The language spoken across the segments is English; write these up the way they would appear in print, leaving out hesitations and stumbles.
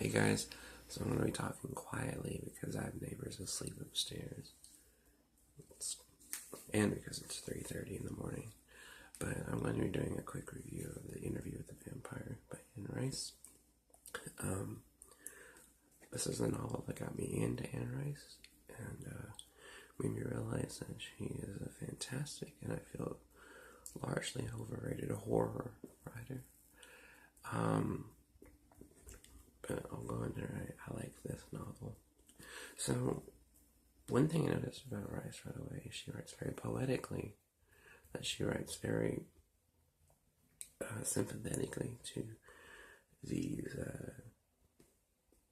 Hey guys, so I'm going to be talking quietly because I have neighbors asleep upstairs. And because it's 3:30 in the morning. But I'm going to be doing a quick review of the Interview with the Vampire by Anne Rice. This is the novel that got me into Anne Rice and made me realize that she is a fantastic and I feel largely overrated horror writer. But I'll go into it. I like this novel. So, one thing I noticed about Rice right away, she writes very poetically, that she writes very sympathetically to these,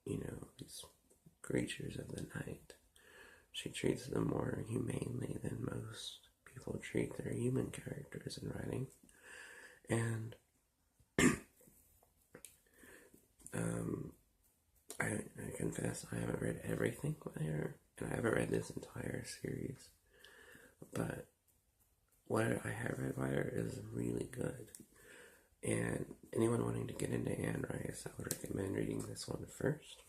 these creatures of the night. She treats them more humanely than most people treat their human characters in writing. And I confess I haven't read everything by her, and I haven't read this entire series, but what I have read by her is really good. And anyone wanting to get into Anne Rice, I would recommend reading this one first.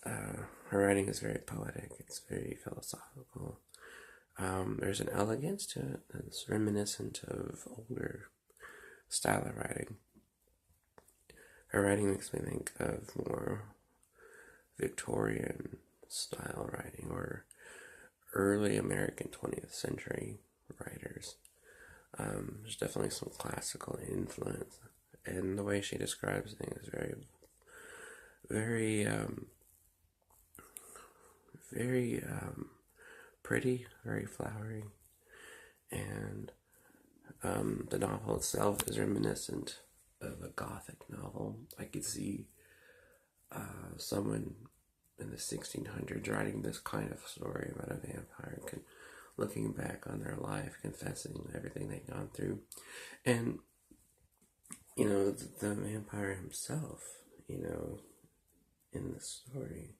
Her writing is very poetic, it's very philosophical. There's an elegance to it that's reminiscent of older style of writing. Her writing makes me think of more Victorian style writing or early American 20th century writers. There's definitely some classical influence, and the way she describes things is very, very pretty, very flowery, and the novel itself is reminiscent of a gothic novel. I could see someone in the 1600s writing this kind of story about a vampire, looking back on their life, confessing everything they'd gone through. And, the vampire himself, in the story,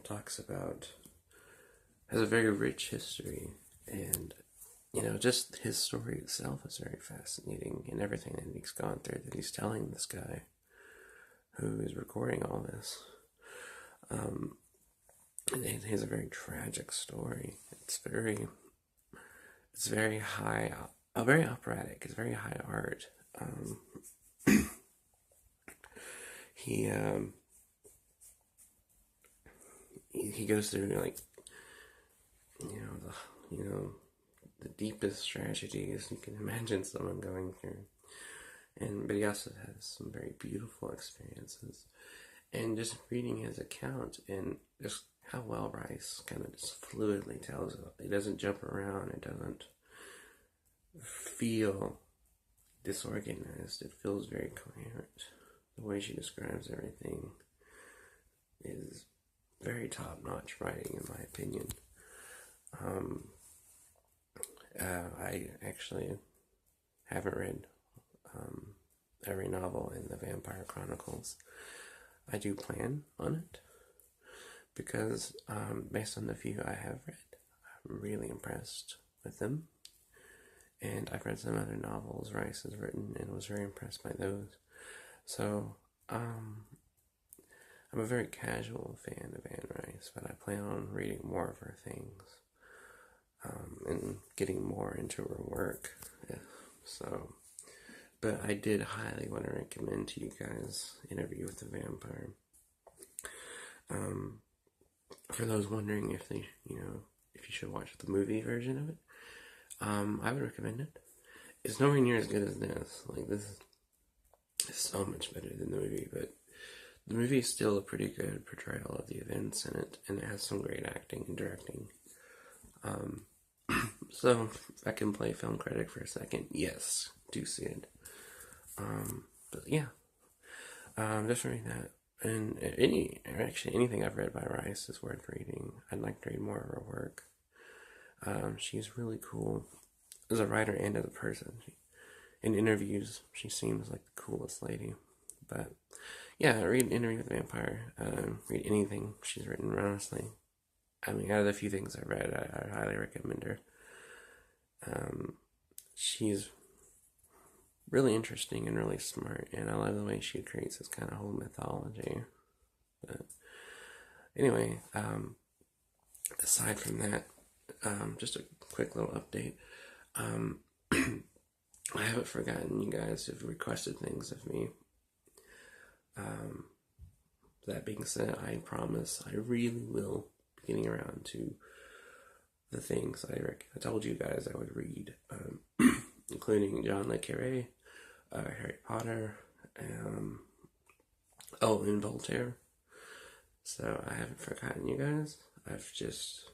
talks about, has a very rich history, and just his story itself is very fascinating, and everything that he's gone through, that he's telling this guy who is recording all this. And it has a very tragic story. It's very high, very operatic. It's very high art. He goes through the deepest tragedies you can imagine someone going through, but he also has some very beautiful experiences. And just reading his account and just how well Rice kind of just fluidly tells it. It doesn't jump around. It doesn't feel disorganized. It feels very coherent. The way she describes everything is very top-notch writing, in my opinion. I actually haven't read every novel in the Vampire Chronicles. I do plan on it because, based on the few I have read, I'm really impressed with them. And I've read some other novels Rice has written and was very impressed by those. So, I'm a very casual fan of Anne Rice, but I plan on reading more of her things and getting more into her work. But I did highly want to recommend to you guys Interview with the Vampire. For those wondering if if you should watch the movie version of it, I would recommend it. It's nowhere near as good as this. This is so much better than the movie, but the movie is still a pretty good portrayal of the events in it, and it has some great acting and directing. So, if I can play film critic for a second, yes, do see it. But yeah, just reading that, and anything I've read by Rice is worth reading. I'd like to read more of her work. She's really cool as a writer and as a person. In interviews, she seems like the coolest lady. But yeah, read Interview with the Vampire. Read anything she's written, honestly. I mean, out of the few things I've read, I highly recommend her. She's really interesting and really smart, and I love the way she creates this kind of whole mythology. But anyway, aside from that, just a quick little update. I haven't forgotten you guys have requested things of me. That being said, I promise I really will be getting around to the things I told you guys I would read, including John Le Carré, Harry Potter, and Voltaire. So I haven't forgotten you guys. I've just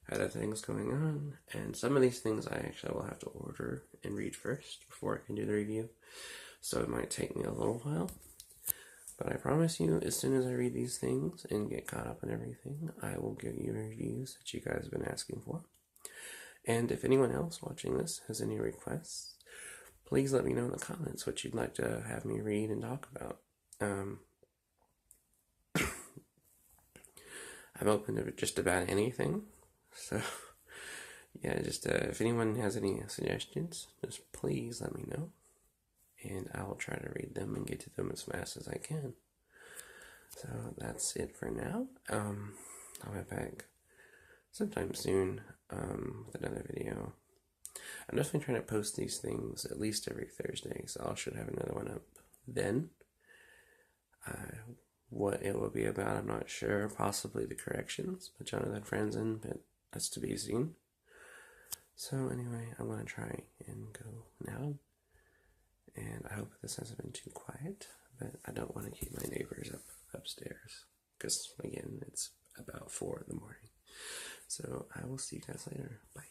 had other things going on, and some of these things I actually will have to order and read first before I can do the review. So it might take me a little while. But I promise you, as soon as I read these things and get caught up in everything, I will give you reviews that you guys have been asking for. And if anyone else watching this has any requests, please let me know in the comments what you'd like to have me read and talk about. I'm open to just about anything. So, yeah, just if anyone has any suggestions, just please let me know. And I will try to read them and get to them as fast as I can. So that's it for now. I'll be back sometime soon with another video. I'm definitely trying to post these things at least every Thursday, so I should have another one up then. What it will be about, I'm not sure. Possibly the corrections by Jonathan Franzen, but that's to be seen. So anyway, I'm going to try and go now. And I hope this hasn't been too quiet, but I don't want to keep my neighbors upstairs, because, again, it's about 4 in the morning. So I will see you guys later. Bye.